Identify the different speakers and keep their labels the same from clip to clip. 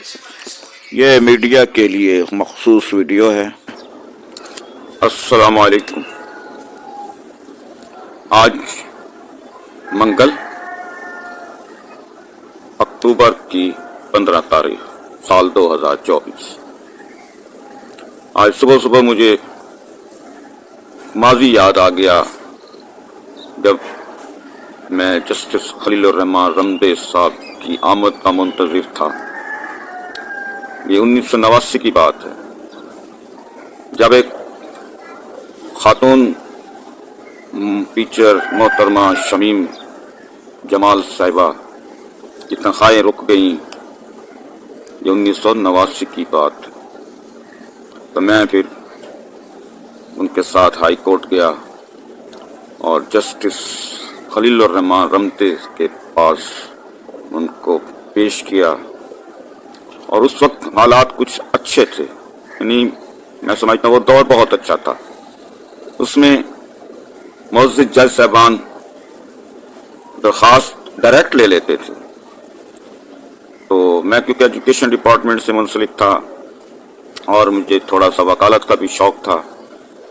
Speaker 1: یہ میڈیا کے لیے مخصوص ویڈیو ہے۔ السلام علیکم۔ آج منگل اکتوبر کی 15 تاریخ سال 2024۔ آج صبح صبح مجھے ماضی یاد آ گیا جب میں جسٹس خلیل الرحمان رمدے صاحب کی آمد کا منتظر تھا۔ یہ 1989 کی بات ہے، جب ایک خاتون ٹیچر محترمہ شمیم جمال صاحبہ کی تنخواہیں رک گئیں۔ یہ 1989 کی بات، تو میں پھر ان کے ساتھ ہائی کورٹ گیا اور جسٹس خلیل الرحمان رمدے کے پاس ان کو پیش کیا، اور اس وقت حالات کچھ اچھے تھے، یعنی میں سمجھتا ہوں وہ دور بہت اچھا تھا۔ اس میں معزز جج صاحبان درخواست ڈائریکٹ لے لیتے تھے، تو میں کیونکہ ایجوکیشن ڈپارٹمنٹ سے منسلک تھا اور مجھے تھوڑا سا وکالت کا بھی شوق تھا،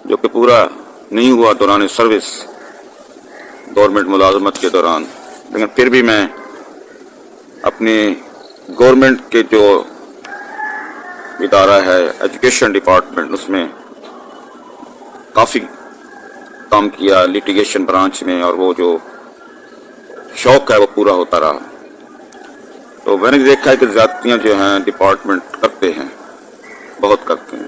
Speaker 1: جو کہ پورا نہیں ہوا دوران سروس گورنمنٹ ملازمت کے دوران، لیکن پھر بھی میں اپنے گورنمنٹ کے جو ادارہ ہے ایجوکیشن ڈپارٹمنٹ، اس میں کافی کام کیا لیٹیگیشن برانچ میں، اور وہ جو شوق ہے وہ پورا ہوتا رہا۔ تو میں نے دیکھا ہے کہ زیادتیاں جو ہیں ڈپارٹمنٹ کرتے ہیں، بہت کرتے ہیں۔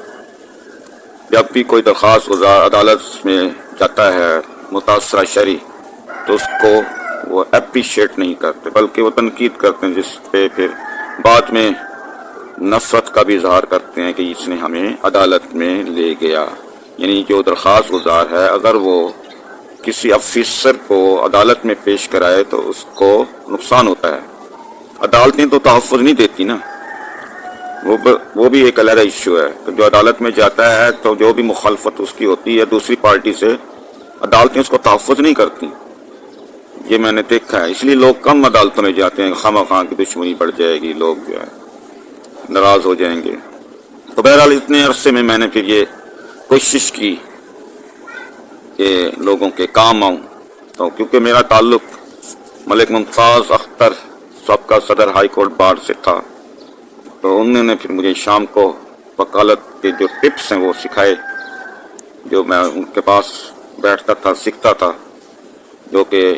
Speaker 1: جب بھی کوئی درخواست گزار عدالت میں جاتا ہے متاثرہ شہری، تو اس کو وہ اپریشیٹ نہیں کرتے بلکہ وہ تنقید کرتے ہیں، جس پہ پھر بعد میں نفرت کا بھی اظہار کرتے ہیں کہ اس نے ہمیں عدالت میں لے گیا۔ یعنی جو درخواست گزار ہے اگر وہ کسی افیسر کو عدالت میں پیش کرائے تو اس کو نقصان ہوتا ہے۔ عدالتیں تو تحفظ نہیں دیتی نا، وہ بھی ایک علیحدہ ایشو ہے کہ جو عدالت میں جاتا ہے تو جو بھی مخالفت اس کی ہوتی ہے دوسری پارٹی سے، عدالتیں اس کو تحفظ نہیں کرتی۔ یہ میں نے دیکھا ہے، اس لیے لوگ کم عدالتوں میں جاتے ہیں، خواہ مخواہ کی دشمنی بڑھ جائے گی، لوگ جو ہے ناراض ہو جائیں گے۔ تو بہرحال اتنے عرصے میں نے پھر یہ کوشش کی کہ لوگوں کے کام آؤں، تو کیونکہ میرا تعلق ملک ممتاز اختر سابقہ صدر ہائی کورٹ بار سے تھا، تو انہوں نے پھر مجھے شام کو وکالت کے جو ٹپس ہیں وہ سکھائے، جو میں ان کے پاس بیٹھتا تھا سیکھتا تھا، جو کہ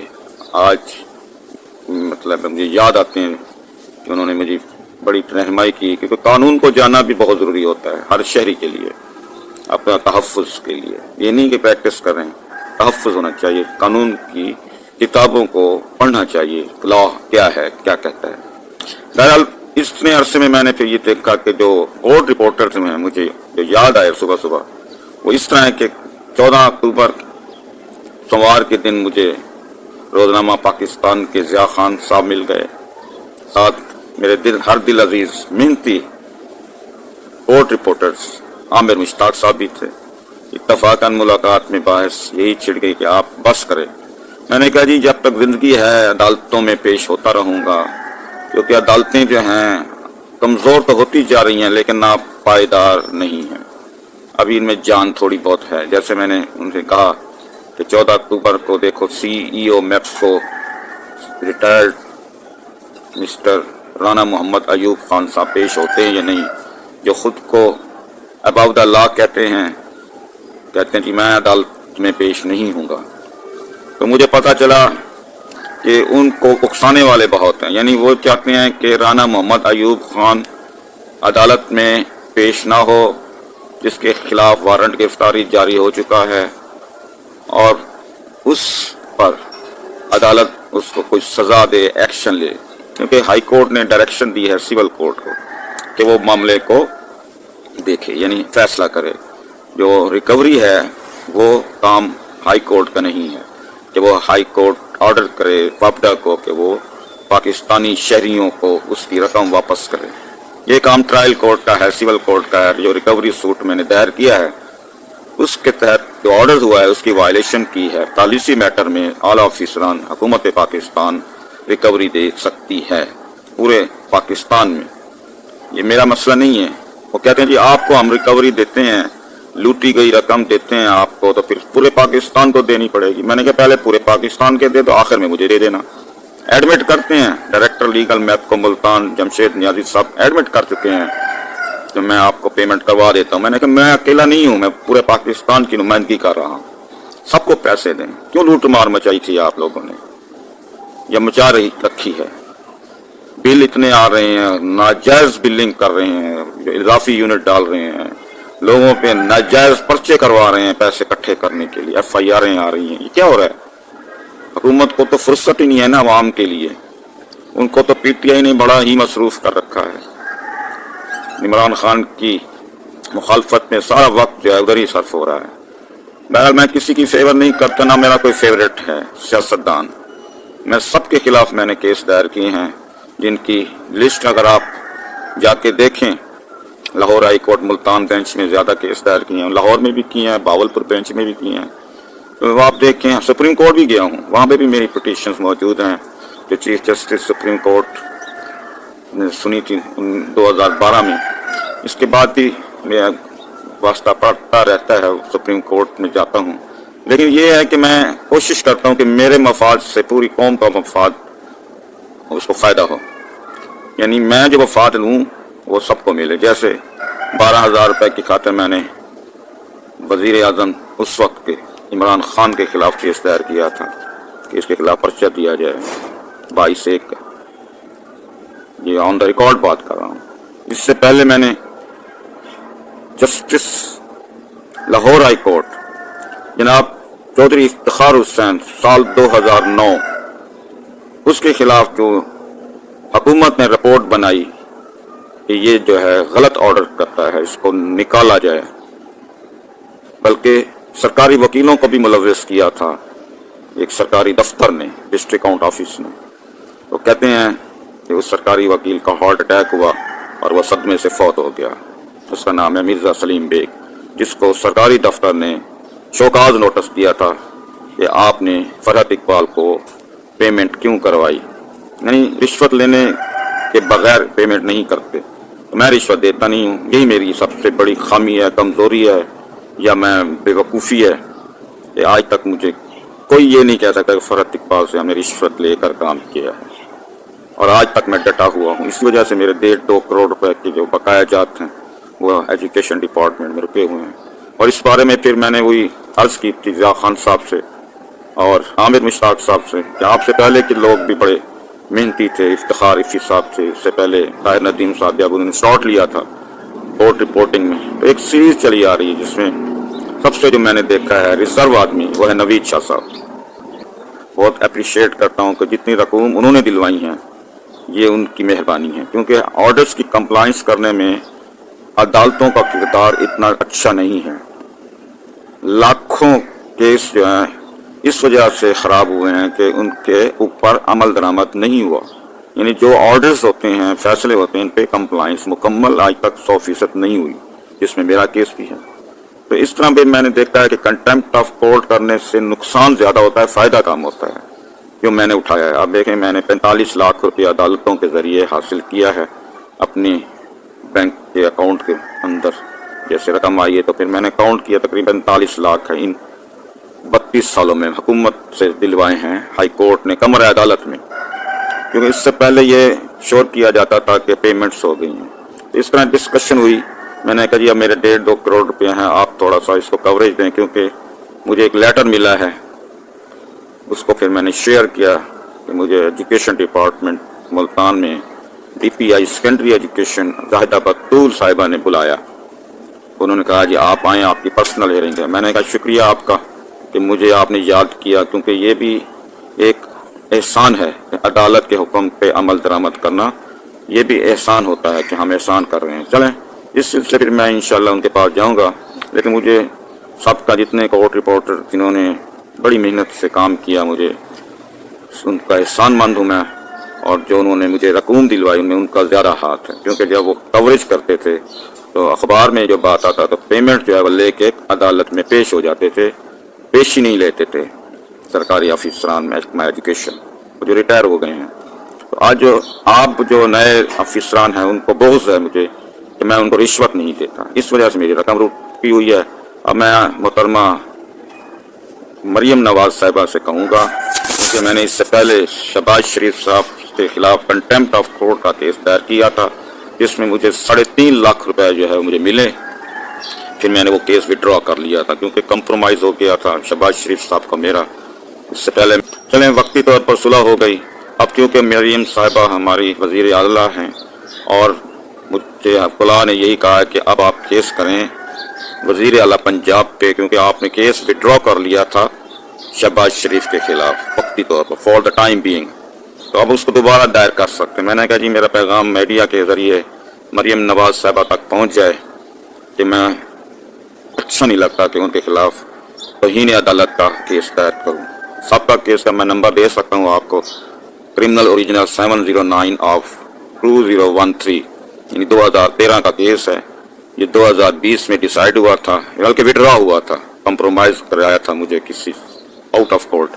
Speaker 1: آج مطلب مجھے یاد آتے ہیں کہ انہوں نے مجھے بڑی رہنمائی کی، کیونکہ قانون کو جاننا بھی بہت ضروری ہوتا ہے ہر شہری کے لیے، اپنا تحفظ کے لیے۔ یہ نہیں کہ پریکٹس کر رہے ہیں، تحفظ ہونا چاہیے، قانون کی کتابوں کو پڑھنا چاہیے، لا کیا ہے کیا کہتا ہے۔ بہرحال اتنے عرصے میں نے پھر یہ دیکھا کہ جو کورٹ رپورٹرز ہیں مجھے جو یاد آئے صبح صبح، وہ اس طرح ہے کہ 14 اکتوبر سوموار کے دن مجھے روزنامہ پاکستان کے ضیاء خان صاحب مل گئے، ساتھ میرے ہر دل عزیز محنتی کورٹ رپورٹرز عامر مشتاق صاحب بھی تھے۔ اتفاقاً ملاقات میں باعث یہی چھڑ گئی کہ آپ بس کریں۔ میں نے کہا جی جب تک زندگی ہے عدالتوں میں پیش ہوتا رہوں گا، کیونکہ عدالتیں جو ہیں کمزور تو ہوتی جا رہی ہیں لیکن نا پائیدار نہیں ہیں، ابھی ان میں جان تھوڑی بہت ہے۔ جیسے میں نے ان سے کہا کہ 14 اکتوبر کو دیکھو سی ای او میپ کو ریٹائرڈ مسٹر رانا محمد ایوب خان صاحب پیش ہوتے ہیں یا نہیں، جو خود کو اباؤ دا لا کہتے ہیں کہ میں عدالت میں پیش نہیں ہوں گا۔ تو مجھے پتا چلا کہ ان کو اکسانے والے بہت ہیں، یعنی وہ چاہتے ہیں کہ رانا محمد ایوب خان عدالت میں پیش نہ ہو، جس کے خلاف وارنٹ گرفتاری جاری ہو چکا ہے، اور اس پر عدالت اس کو کوئی سزا دے، ایکشن لے، کیونکہ ہائی کورٹ نے ڈائریکشن دی ہے سول کورٹ کو کہ وہ معاملے کو دیکھے، یعنی فیصلہ کرے۔ جو ریکوری ہے وہ کام ہائی کورٹ کا نہیں ہے کہ وہ ہائی کورٹ آرڈر کرے وابڈا کو کہ وہ پاکستانی شہریوں کو اس کی رقم واپس کرے۔ یہ کام ٹرائل کورٹ کا ہے، سول کورٹ کا ہے۔ جو ریکوری سوٹ میں نے دائر کیا ہے اس کے تحت جو آرڈر ہوا ہے اس کی وائلیشن کی ہے، پالیسی میٹر میں اعلیٰ افسران حکومت پاکستان ریکوری دے سکتی ہے پورے پاکستان میں، ये मेरा मसला नहीं है। वो कहते हैं जी आपको हम रिकवरी देते हैं, लूटी गई रकम देते हैं आपको, तो फिर पूरे पाकिस्तान को देनी पड़ेगी। मैंने कहा पहले पूरे पाकिस्तान के दे दो, आखिर में मुझे दे देना। एडमिट करते हैं डायरेक्टर लीगल मैप को मुल्तान जमशेद नियाजी साहब एडमिट कर चुके हैं, तो मैं आपको पेमेंट करवा देता हूँ। मैंने कहा मैं अकेला नहीं हूँ, मैं पूरे पाकिस्तान की नुमाइंदगी कर रहा हूँ, सबको पैसे दें। क्यों लूट मार मचाई थी आप लोगों ने, या मचा रखी है। बिल इतने आ रहे हैं, नाजायज बिलिंग कर रहे हैं, इजाफी यूनिट डाल रहे हैं, लोगों पे नाजायज पर्चे करवा रहे हैं पैसे इकट्ठे करने के लिए, FIR आ रही हैं। ये क्या हो रहा है? हुकूमत को तो फुर्सत ही नहीं है ना आवाम के लिए, उनको तो PTI ने बड़ा ही मसरूफ कर रखा है। इमरान खान की मुखालफत में सारा वक्त जो है उधर ही सर्फ हो रहा है। बहरहाल मैं किसी की फेवर नहीं करता, ना मेरा कोई फेवरेट है सियासतदान। मैं सबके खिलाफ मैंने केस दायर किए हैं, जिनकी लिस्ट अगर आप जाके देखें, Lahore high court Multan bench में ज़्यादा केस दायर किए हैं, लाहौर में भी किए हैं, बावलपुर बेंच में भी किए हैं, तो आप देखें। सुप्रीम कोर्ट भी गया हूँ, वहाँ पे भी मेरी पिटीशंस मौजूद हैं जो चीफ जस्टिस सुप्रीम कोर्ट ने सुनी थी 2012 में। इसके बाद भी मेरा वास्ता पड़ता रहता है, सुप्रीम कोर्ट में जाता हूँ। लेकिन ये है कि मैं कोशिश करता हूँ कि मेरे मफाद से पूरी कौम का मफाद उसको फ़ायदा हो, यानी मैं जो वफाद लूँ वो सबको मिले। जैसे 12,000 रुपये की खातिर मैंने वज़ीर आज़म उस वक्त के इमरान खान के खिलाफ केस दायर किया था कि इसके खिलाफ पर्चा दिया जाए 22/1 का। ये ऑन द रिकॉर्ड बात कर रहा हूँ। इससे पहले मैंने जस्टिस लाहौर हाई कोर्ट जनाब चौधरी इफ्तिखार हुसैन साल 2009 उसके खिलाफ जो हुकूमत ने रिपोर्ट बनाई कि ये जो है गलत ऑर्डर करता है, इसको निकाला जाए, बल्कि सरकारी वकीलों को भी मुलव्वस किया था एक सरकारी दफ्तर ने, डिस्ट्रिक्ट काउंट ऑफिस ने। तो कहते हैं कि उस सरकारी वकील का हार्ट अटैक हुआ और वह सदमे से फौत हो गया। उसका नाम है मिर्ज़ा सलीम बेग, जिसको सरकारी दफ्तर ने शोकाज नोटिस दिया था कि आपने फरहत इकबाल को पेमेंट क्यों करवाई। नहीं, रिश्वत लेने के बगैर पेमेंट नहीं करते, तो मैं रिश्वत देता नहीं हूँ। यही मेरी सबसे बड़ी खामी है, कमज़ोरी है, या मैं बेवकूफ़ी है कि आज तक मुझे कोई ये नहीं कह सकता कि फरहत इकबाल से हमने रिश्वत लेकर काम किया है, और आज तक मैं डटा हुआ हूँ। इस वजह से मेरे 1.5-2 करोड़ रुपए के जो बकाया जात हैं वो एजुकेशन डिपार्टमेंट में रुके हुए हैं। और इस बारे में फिर मैंने वही अर्ज़ की थी ज़िया खान साहब से और आमिर मुश्ताक साहब से कि आपसे पहले के लोग भी बड़े मेहनती थे, इफ्तिखार इफ़ी साहब थे, इससे पहले ताहिर नदीम साहब जब उन्होंने स्लॉट लिया था कोर्ट रिपोर्टिंग में। तो एक सीरीज़ चली आ रही है जिसमें सबसे जो मैंने देखा है रिजर्व आदमी वो है नवीद शाह साहब। बहुत अप्रिशिएट करता हूँ कि जितनी रकूम उन्होंने दिलवाई हैं ये उनकी मेहरबानी है, क्योंकि ऑर्डर्स की कंप्लाइंस करने में अदालतों का किरदार इतना अच्छा नहीं है। लाखों केस जो हैं इस वजह से ख़राब हुए हैं कि उनके ऊपर अमल दरामद नहीं हुआ, यानी जो ऑर्डर्स होते हैं, फैसले होते हैं, इन पे कंप्लाइंस मुकम्मल आज तक 100% नहीं हुई, जिसमें मेरा केस भी है। तो इस तरह भी मैंने देखा है कि कंटेम्प्ट ऑफ कोर्ट करने से नुकसान ज़्यादा होता है, फ़ायदा कम होता है, जो मैंने उठाया है। अब देखें, मैंने 45 लाख रुपये अदालतों के ज़रिए हासिल किया है अपने बैंक के अकाउंट के अंदर। जैसे रकम आई है तो फिर मैंने काउंट किया, तकरीबन 45 लाख है इन 32 सालों में हुकूमत से दिलवाए हैं हाई कोर्ट ने कमर अदालत में, क्योंकि इससे पहले ये शोर किया जाता था कि पेमेंट्स हो गई हैं। तो इस तरह डिस्कशन हुई, मैंने कहा जी अब मेरे 1.5-2 करोड़ रुपये हैं, आप थोड़ा सा इसको कवरेज दें, क्योंकि मुझे एक लेटर मिला है। उसको फिर मैंने शेयर किया कि मुझे एजुकेशन डिपार्टमेंट मुल्तान में DPI सेकेंडरी एजुकेशन जाहिदा बतूल साहिबा ने बुलाया। उन्होंने कहा जी आप आएँ, आपकी पर्सनल हियरिंग है। मैंने कहा शुक्रिया आपका कि मुझे आपने याद किया, क्योंकि ये भी एक एहसान है, अदालत के हुक्म पे अमल दरामद करना ये भी एहसान होता है कि हम एहसान कर रहे हैं। चलें, इस सिलसिले फिर मैं इंशाल्लाह उनके पास जाऊंगा। लेकिन मुझे सबका जितने कोर्ट रिपोर्टर जिन्होंने बड़ी मेहनत से काम किया, मुझे उनका एहसानमंद हूँ मैं, और जो उन्होंने मुझे रकूम दिलवाई उनमें उनका ज़्यादा हाथ है, क्योंकि जब वो कवरेज करते थे तो अखबार में जो बात आता तो पेमेंट जो है वो लेके अदालत में पेश हो जाते थे, पेश ही नहीं लेते थे सरकारी ऑफिसरान महकमा एजुकेशन जो रिटायर हो गए हैं। तो आज जो आप जो नए अफसरान हैं उनको बहुत है मुझे कि मैं उनको रिश्वत नहीं देता, इस वजह से मेरी रकम रुकी हुई है। अब मैं मोहतरमा मरियम नवाज साहिबा से कहूँगा कि मैंने इससे पहले शहबाज शरीफ साहब के खिलाफ कंटेम्प्ट ऑफ कोर्ट का केस दायर किया था, जिसमें मुझे 3.5 लाख रुपए जो है मुझे मिले। फिर मैंने वो केस विड्रॉ कर लिया था क्योंकि कंप्रोमाइज़ हो गया था शहबाज शरीफ साहब का मेरा। इससे पहले चलें वक्ती तौर पर सुलह हो गई। अब क्योंकि मरियम साहिबा हमारी वज़ीर आला हैं और मुझे खुला ने यही कहा है कि अब आप केस करें वज़ीर आला पंजाब पे, क्योंकि आपने केस विड्रॉ कर लिया था शहबाज शरीफ के खिलाफ वक्ती तौर पर फॉर द टाइम बीइंग, तो अब उसको दोबारा दायर कर सकते हैं। मैंने कहा जी मेरा पैगाम मीडिया के ज़रिए मरियम नवाज साहिबा तक पहुँच जाए कि मैं अच्छा नहीं लगता कि उनके खिलाफ तौहीन अदालत का केस दायर करूँ। सबका केस का मैं नंबर दे सकता हूँ आपको, क्रिमिनल ओरिजिनल 709 ऑफ 2013, यानी 2013 का केस है। ये 2020 में डिसाइड हुआ था, बल्कि विड्रॉ हुआ था, कंप्रोमाइज़ कराया था मुझे किसी आउट ऑफ कोर्ट,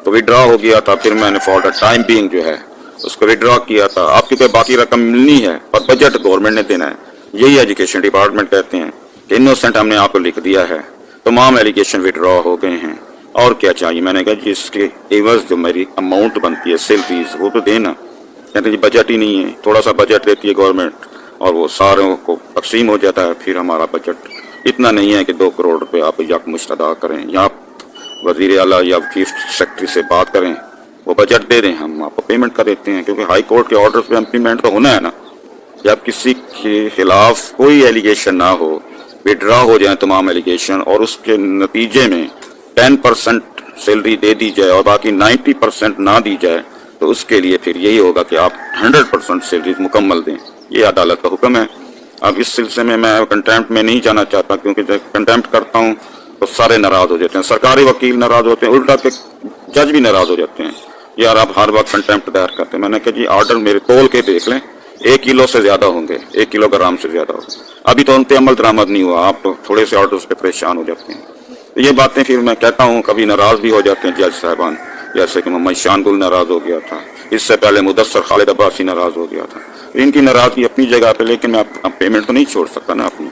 Speaker 1: तो विड्रॉ हो गया था। फिर मैंने फॉर द टाइम बीइंग जो है उसको विड्रॉ किया था। आपकी कोई बाकी रकम मिलनी है और बजट गवर्नमेंट ने देना है, यही एजुकेशन डिपार्टमेंट कहते हैं कि इनोसेंट हमने आपको लिख दिया है, तमाम एलिगेशन विड्रॉ हो गए हैं, और क्या चाहिए। मैंने कहा जिसके एवज जो मेरी अमाउंट बनती है सैलरीज वो तो देना। कहते जी बजट ही नहीं है, थोड़ा सा बजट देती है गवर्नमेंट और वो सारों को तकसीम हो जाता है, फिर हमारा बजट इतना नहीं है कि 2 करोड़ रुपये आप यकमुश्त अदा करें, या आप वज़ीर आला या चीफ सेक्रेटरी से बात करें, वो बजट दे दें, हम आपको पेमेंट कर देते हैं। क्योंकि हाई कोर्ट के ऑर्डर पे इम्प्लीमेंट तो होना है ना। जब किसी के खिलाफ कोई एलिगेशन ना हो, विड्रॉ हो जाए तमाम एलिगेशन और उसके नतीजे में 10% सैलरी दे दी जाए और बाकी 90% ना दी जाए, तो उसके लिए फिर यही होगा कि आप 100% सैलरी मुकम्मल दें। ये अदालत का हुक्म है। अब इस सिलसिले में मैं कंटेम्प्ट में नहीं जाना चाहता, क्योंकि जब कंटेम्प्ट करता हूँ तो सारे नाराज़ हो जाते हैं, सरकारी वकील नाराज़ होते हैं, उल्टा के जज भी नाराज़ हो जाते हैं, यार आप हर वक्त कंटेम्प्ट दायर करते हैं। मैंने कहा जी ऑर्डर मेरे तोल के देख लें, 1 किलो से ज़्यादा होंगे, 1 किलोग्राम से ज़्यादा होंगे, अभी तो उन पर अमल दरामद नहीं हुआ, आप तो थोड़े से ऑर्डर्स पे परेशान हो जाते हैं। तो ये बातें फिर मैं कहता हूँ, कभी नाराज़ भी हो जाते हैं जज साहबान, जैसे कि मोहम्मद शानगुल नाराज़ हो गया था, इससे पहले मुदस्सर खालिद अब्बासी नाराज़ हो गया था। इनकी नाराज़गी अपनी जगह पे, लेकिन मैं अब पेमेंट तो नहीं छोड़ सकता ना अपनी।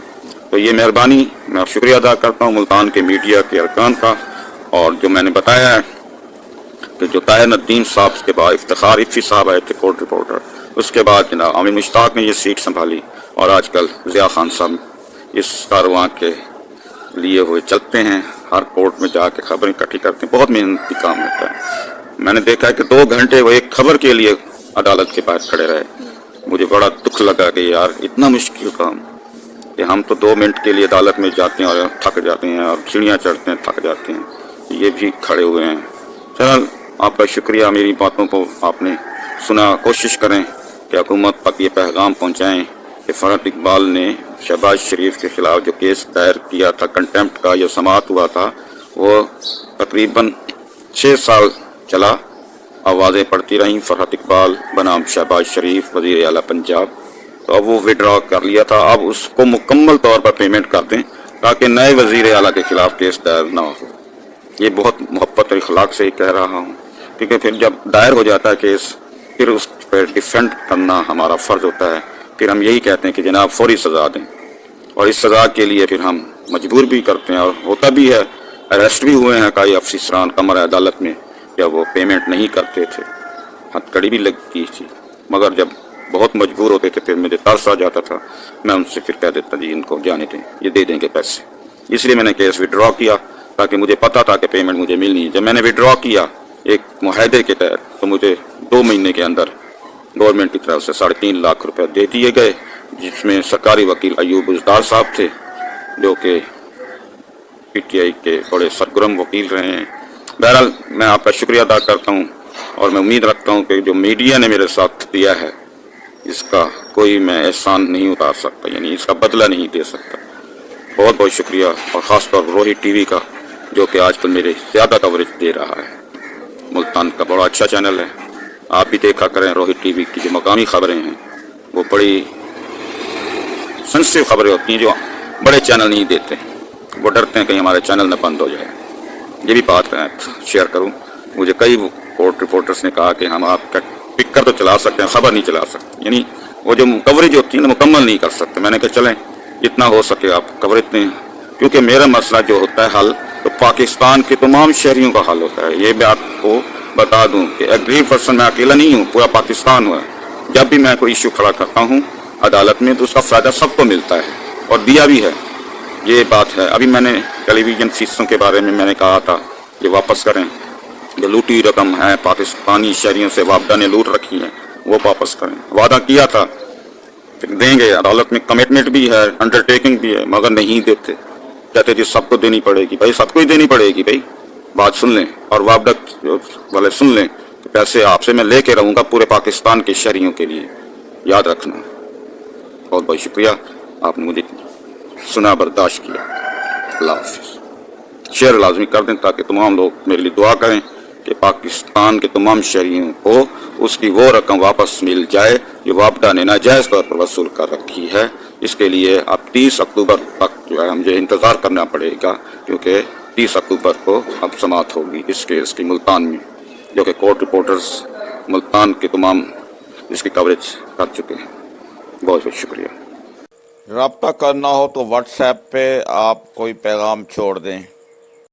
Speaker 1: तो ये मेहरबानी, मैं शुक्रिया अदा करता हूँ मुल्तान के मीडिया के अरकान का। और जो मैंने बताया है कि जो ताहिर नदीम साहब के बाद इफ्तिखार इफ़ी साहब आए थे कोर्ट रिपोर्टर, उसके बाद जनाब आमिर मुश्ताक ने ये सीट संभाली, और आजकल ज़िया खान साहब इस कारवां के लिए हुए चलते हैं, हर कोर्ट में जाके खबरें इकट्ठी करते हैं, बहुत मेहनती काम होता है। मैंने देखा है कि 2 घंटे वो एक खबर के लिए अदालत के पास खड़े रहे। मुझे बड़ा दुख लगा कि यार इतना मुश्किल काम कि हम तो 2 मिनट के लिए अदालत में जाते हैं और थक जाते हैं, और सीढ़ियाँ चढ़ते हैं थक जाते हैं, ये भी खड़े हुए हैं। चल आपका शुक्रिया, मेरी बातों को आपने सुना। कोशिश करें कि हुकूमत तक ये पैगाम पहुँचाएँ कि फ़रहत इकबाल ने शहबाज शरीफ के ख़िलाफ़ जो केस दायर किया था कंटेम्प्ट का, जो समाअत हुआ था, वो तकरीबन 6 साल चला, आवाज़ें पड़ती रहीं फ़रहत इकबाल बनाम शहबाज शरीफ वज़ीर आला पंजाब। तो अब वो विड्रॉ कर लिया था, अब उसको मुकम्मल तौर पर पेमेंट कर दें ताकि नए वज़ीर आला के ख़िलाफ़ केस दायर ना हो। ये बहुत मोहब्बत और इखलाक से ही कह रहा हूँ, क्योंकि फिर जब दायर हो जाता है केस, फिर उस पर डिफेंड करना हमारा फ़र्ज़ होता है। फिर हम यही कहते हैं कि जनाब फौरी सज़ा दें, और इस सज़ा के लिए फिर हम मजबूर भी करते हैं, और होता भी है। अरेस्ट भी हुए हैं कई अफसरान कमर अदालत में, जब वो पेमेंट नहीं करते थे, हथकड़ी भी लगती थी, मगर जब बहुत मजबूर होते थे फिर मुझे तरस आ जाता था, मैं उनसे फिर कह देता जी इनको जाने दें, ये दे देंगे पैसे। इसलिए मैंने केस विड्रॉ किया ताकि मुझे पता था कि पेमेंट मुझे मिलनी है। जब मैंने विड्रॉ किया एक मुआहदे के तहत, तो मुझे 2 महीने के अंदर गवर्नमेंट की तरफ से 3.5 लाख रुपये दे दिए गए, जिसमें सरकारी वकील अयूब बुज़दार साहब थे, जो कि PTI के बड़े सरगर्म वकील रहे हैं। बहरहाल मैं आपका शुक्रिया अदा करता हूँ, और मैं उम्मीद रखता हूँ कि जो मीडिया ने मेरे साथ दिया है इसका कोई मैं एहसान नहीं उतार सकता, यानी इसका बदला नहीं दे सकता। बहुत बहुत शुक्रिया, और ख़ास तौर पर रोहित TV का, जो कि आजकल मेरे ज़्यादा कवरेज दे रहा है। मुल्तान का बड़ा अच्छा चैनल है, आप भी देखा करें। रोहित TV की जो मकामी खबरें हैं वो बड़ी सेंसिटिव खबरें होती हैं, जो बड़े चैनल नहीं देते, वो डरते हैं कहीं हमारे चैनल न बंद हो जाए। ये भी बात मैं शेयर करूं, मुझे कई कोर्ट रिपोर्टर्स ने कहा कि हम आपका पिकर तो चला सकते हैं, खबर नहीं चला सकते, यानी वो जो कवरेज होती है ना मुकम्मल नहीं कर सकते। मैंने कहा चलें जितना हो सके आप कवरेज दें, क्योंकि मेरा मसला जो होता है हल तो पाकिस्तान के तमाम शहरियों का हल होता है। ये मैं आपको बता दूं कि एग्रीव पर्सन मैं अकेला नहीं हूँ, पूरा पाकिस्तान हुआ है। जब भी मैं कोई इशू खड़ा करता हूँ अदालत में तो उसका फ़ायदा सबको मिलता है और दिया भी है, ये बात है। अभी मैंने टेलीविज़न फीसों के बारे में मैंने कहा था कि वापस करें, जो लूटी रकम है पाकिस्तानी शहरियों से वापडा ने लूट रखी है वो वापस करें। वादा किया था कि देंगे, अदालत में कमिटमेंट भी है, अंडरटेकिंग भी है, मगर नहीं देते। कहते जी सबको देनी पड़ेगी। भाई सबको ही देनी पड़ेगी, भाई बात सुन लें और वापडा वाले सुन लें कि पैसे आपसे मैं लेके रहूँगा पूरे पाकिस्तान के शहरियों के लिए, याद रखना। बहुत बहुत शुक्रिया, आपने मुझे सुना, बर्दाश्त किया। अल्लाह हाफिज़। शेयर लाजमी कर दें ताकि तमाम लोग मेरे लिए दुआ करें कि पाकिस्तान के तमाम शहरियों को उसकी वो रकम वापस मिल जाए जो वापडा ने नाजायज़ तौर पर वसूल कर रखी है। इसके लिए अब 30 अक्टूबर तक जो है मुझे इंतज़ार करना पड़ेगा, क्योंकि 30 अक्टूबर को अब समाअत होगी इस केस की मुल्तान में, जो कि कोर्ट रिपोर्टर्स मुल्तान के तमाम इसकी कवरेज कर चुके हैं। बहुत बहुत शुक्रिया।
Speaker 2: रब्ता करना हो तो व्हाट्सएप पे आप कोई पैगाम छोड़ दें।